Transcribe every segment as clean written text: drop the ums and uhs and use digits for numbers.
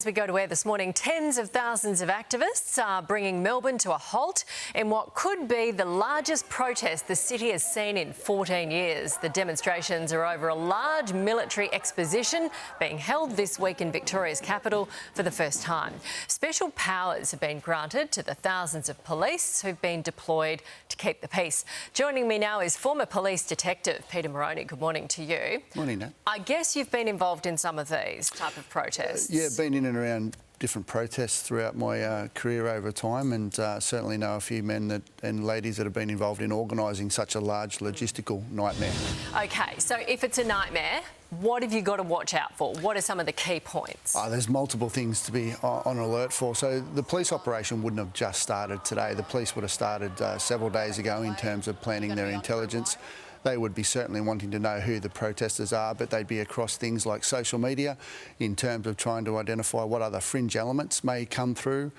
As we go to air this morning, tens of thousands of activists are bringing Melbourne to a halt in what could be the largest protest the city has seen in 14 years. The demonstrations are over a large military exposition being held this week in Victoria's capital for the first time. Special powers have been granted to the thousands of police who've been deployed to keep the peace. Joining me now is former police detective Peter Moroney. Good morning to you. Morning, Nat. I guess you've been involved in some of these type of protests. Yeah, been in and around different protests throughout my career over time, and certainly know a few men and ladies that have been involved in organising such a large logistical nightmare. OK, so if it's a nightmare, what have you got to watch out for? What are some of the key points? There's multiple things to be on alert for. So the police operation wouldn't have just started today. The police would have started several days ago in terms of planning their intelligence. They would be certainly wanting to know who the protesters are, but they'd be across things like social media in terms of trying to identify what other fringe elements may come through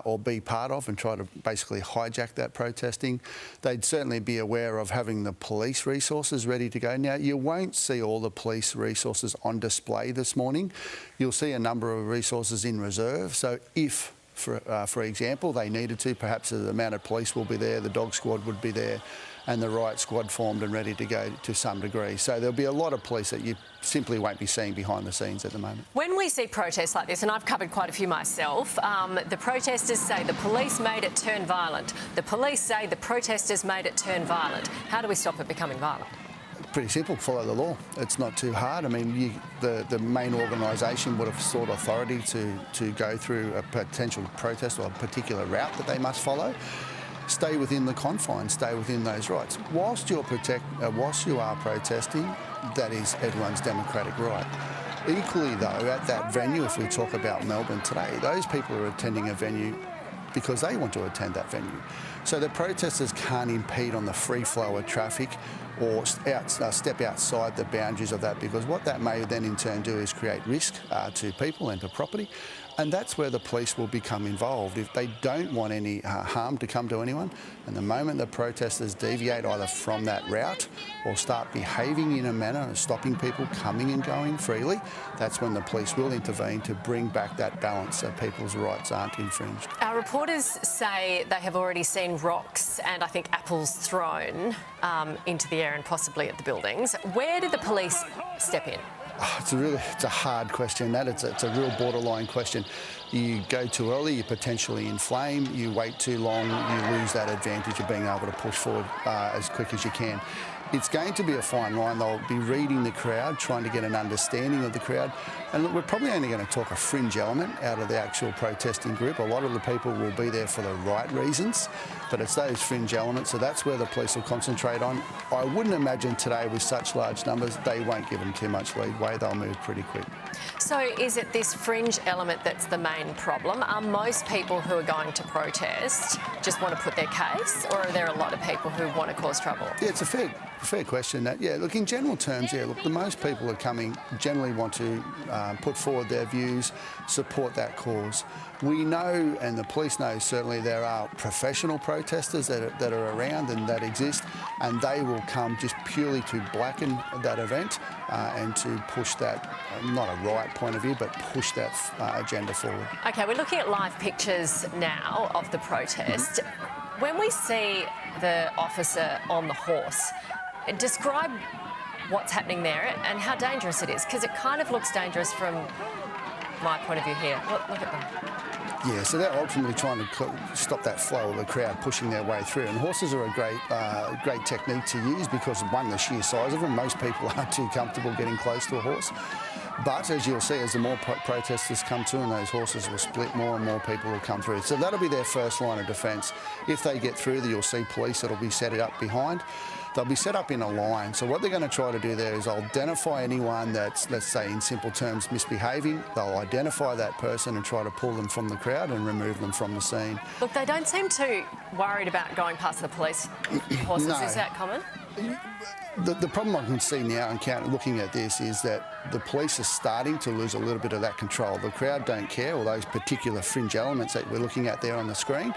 or be part of and try to basically hijack that protesting. They'd certainly be aware of having the police resources ready to go. Now, you won't see all the police resources on display this morning. You'll see a number of resources in reserve. So if for example, they needed to, perhaps the mounted police will be there, the dog squad would be there, and the riot squad formed and ready to go to some degree. So there'll be a lot of police that you simply won't be seeing behind the scenes at the moment. When we see protests like this, and I've covered quite a few myself, the protesters say the police made it turn violent. The police say the protesters made it turn violent. How do we stop it becoming violent? Pretty simple, follow the law. It's not too hard. I mean, the main organisation would have sought authority to go through a potential protest or a particular route that they must follow. Stay within the confines, stay within those rights. Whilst you are protesting, that is everyone's democratic right. Equally though, at that venue, if we talk about Melbourne today, those people are attending a venue because they want to attend that venue. So the protesters can't impede on the free flow of traffic or step outside the boundaries of that, because what that may then in turn do is create risk to people and to property. And that's where the police will become involved if they don't want any harm to come to anyone. And the moment the protesters deviate either from that route or start behaving in a manner of stopping people coming and going freely, that's when the police will intervene to bring back that balance so people's rights aren't infringed. Our reporters say they have already seen rocks and I think apples thrown into the air and possibly at the buildings. Where did the police step in? It's a hard question, that. It's a real borderline question. You go too early, you potentially inflame. You wait too long, you lose that advantage of being able to push forward as quick as you can. It's going to be a fine line. They'll be reading the crowd, trying to get an understanding of the crowd. And look, we're probably only going to talk a fringe element out of the actual protesting group. A lot of the people will be there for the right reasons, but it's those fringe elements, so that's where the police will concentrate on. I wouldn't imagine today with such large numbers, they won't give them too much leeway. They'll move pretty quick. So is it this fringe element that's the main problem? Are most people who are going to protest just want to put their case, or are there a lot of people who want to cause trouble? Yeah, it's a fair question, that. Yeah, look, in general terms, yeah, look, the most people are coming generally want to put forward their views, support that cause. We know, and the police know certainly, there are professional protesters that are around and that exist, and they will come just purely to blacken that event and to push that, not a right point of view, but push that agenda forward. OK, we're looking at live pictures now of the protest. When we see the officer on the horse, describe what's happening there and how dangerous it is, because it kind of looks dangerous from my point of view here. Look at them. Yeah, so they're ultimately trying to stop that flow of the crowd pushing their way through. And horses are a great technique to use because, one, the sheer size of them. Most people aren't too comfortable getting close to a horse. But as you'll see, as the more protesters come to, and those horses will split, more and more people will come through. So that'll be their first line of defence. If they get through, you'll see police that'll be set up behind. They'll be set up in a line. So what they're going to try to do there is identify anyone that's, let's say in simple terms, misbehaving. They'll identify that person and try to pull them from the crowd and remove them from the scene. Look, they don't seem too worried about going past the police horses. No. Is that common? The problem I can see now and looking at this is that the police are starting to lose a little bit of that control. The crowd don't care, or those particular fringe elements that we're looking at there on the screen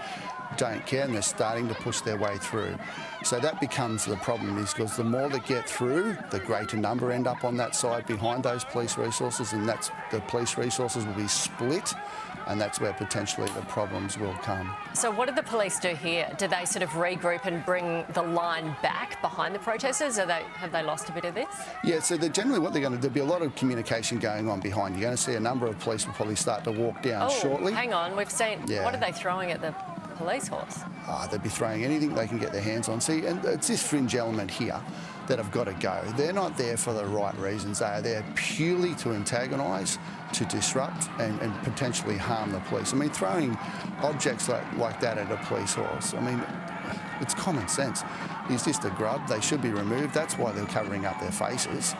don't care, and they're starting to push their way through. So that becomes the problem, is because the more that get through, the greater number end up on that side behind those police resources, and that's the police resources will be split, and that's where potentially the problems will come. So what did the police do here? Do they sort of regroup and bring the line back behind the protesters? Have they lost a bit of this? Yeah, so generally what they're going to do, there'll be a lot of communication going on behind. You're going to see a number of police will probably start to walk down shortly. Hang on, we've seen, what are they throwing at the police horse? They'd be throwing anything they can get their hands on. See, and it's this fringe element here that have got to go. They're not there for the right reasons. They are there purely to antagonise, to disrupt and potentially harm the police. I mean, throwing objects like that at a police horse, I mean, it's common sense. He's just a grub. They should be removed. That's why they're covering up their faces,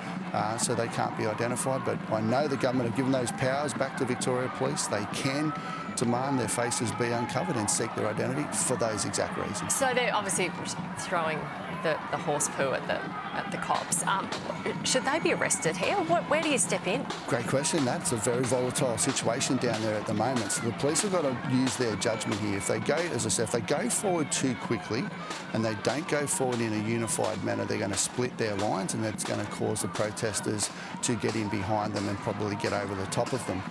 so they can't be identified. But I know the government have given those powers back to Victoria Police. They can demand their faces be uncovered and seek their identity for those exact reasons. So they're obviously throwing the horse poo at the cops. Should they be arrested here? Where do you step in? Great question. That's a very volatile situation down there at the moment. So the police have got to use their judgment here. If they go, as I said, if they go forward too quickly and they don't go forward in a unified manner, they're going to split their lines, and that's going to cause the protesters to get in behind them and probably get over the top of them.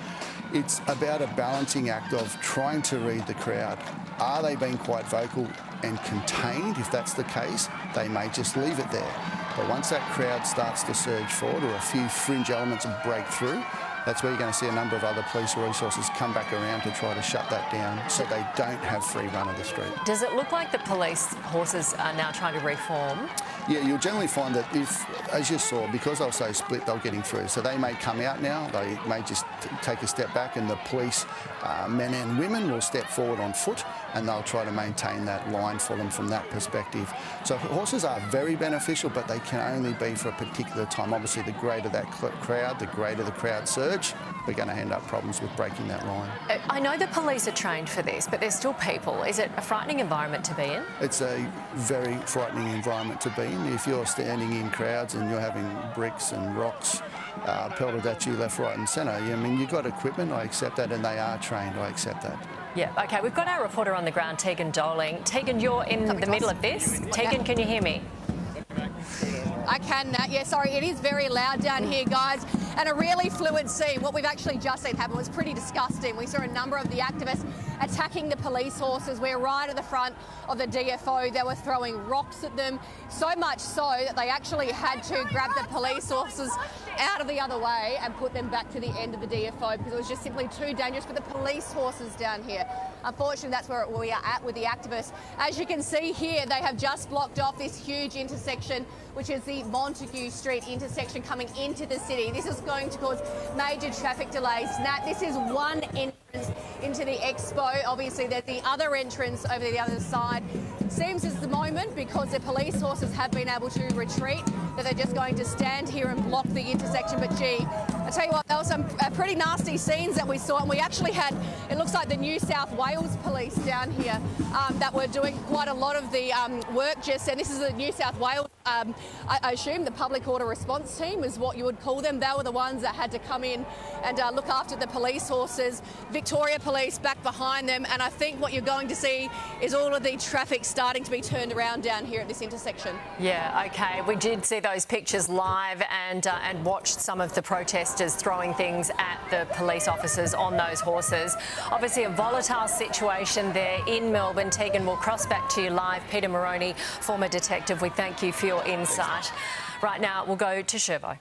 It's about a balancing act of trying to read the crowd. Are they being quite vocal and contained? If that's the case, they may just leave it there. But once that crowd starts to surge forward, or a few fringe elements break through, that's where you're going to see a number of other police resources come back around to try to shut that down so they don't have free run of the street. Does it look like the police horses are now trying to reform? Yeah, you'll generally find that if, as you saw, because they're so split, they're getting through. So they may come out now, they may just take a step back, and the police, men and women, will step forward on foot, and they'll try to maintain that line for them from that perspective. So horses are very beneficial, but they can only be for a particular time. Obviously, the greater that crowd, the greater the crowd surge, we're going to end up problems with breaking that line. I know the police are trained for this, but they're still people. Is it a frightening environment to be in? It's a very frightening environment to be in. If you're standing in crowds and you're having bricks and rocks pelted at you left, right and centre, I mean, you've got equipment, I accept that, and they are trained, I accept that. Yeah, OK, we've got our reporter on the ground, Tegan Doling. Tegan, you're in the middle of this. Tegan, can you hear me? I can, Nat. Yeah, sorry, it is very loud down here, guys, and a really fluid scene. What we've actually just seen happen was pretty disgusting. We saw a number of the activists attacking the police horses. We're right at the front of the DFO. They were throwing rocks at them, so much so that they actually had to grab the police horses out of the other way and put them back to the end of the DFO because it was just simply too dangerous for the police horses down here. Unfortunately, that's where we are at with the activists. As you can see here, they have just blocked off this huge intersection, which is the Montague Street intersection coming into the city. This is going to cause major traffic delays. Nat, this is one entrance into the expo. Obviously, there's the other entrance over the other side. Seems as the moment, because the police horses have been able to retreat, that they're just going to stand here and block the intersection. But gee, I tell you what, there were some pretty nasty scenes that we saw, and we actually had, it looks like the New South Wales police down here that were doing quite a lot of the work just then. This is the New South Wales, I assume the public order response team is what you would call them. They were the ones that had to come in and look after the police horses. Victoria Police back behind them, and I think what you're going to see is all of the traffic starting to be turned around down here at this intersection. Yeah, OK. We did see those pictures live and watched some of the protesters throwing things at the police officers on those horses. Obviously a volatile situation there in Melbourne. Tegan, we'll cross back to you live. Peter Moroney, former detective, we thank you for your insight. Right now, we'll go to Sherbo.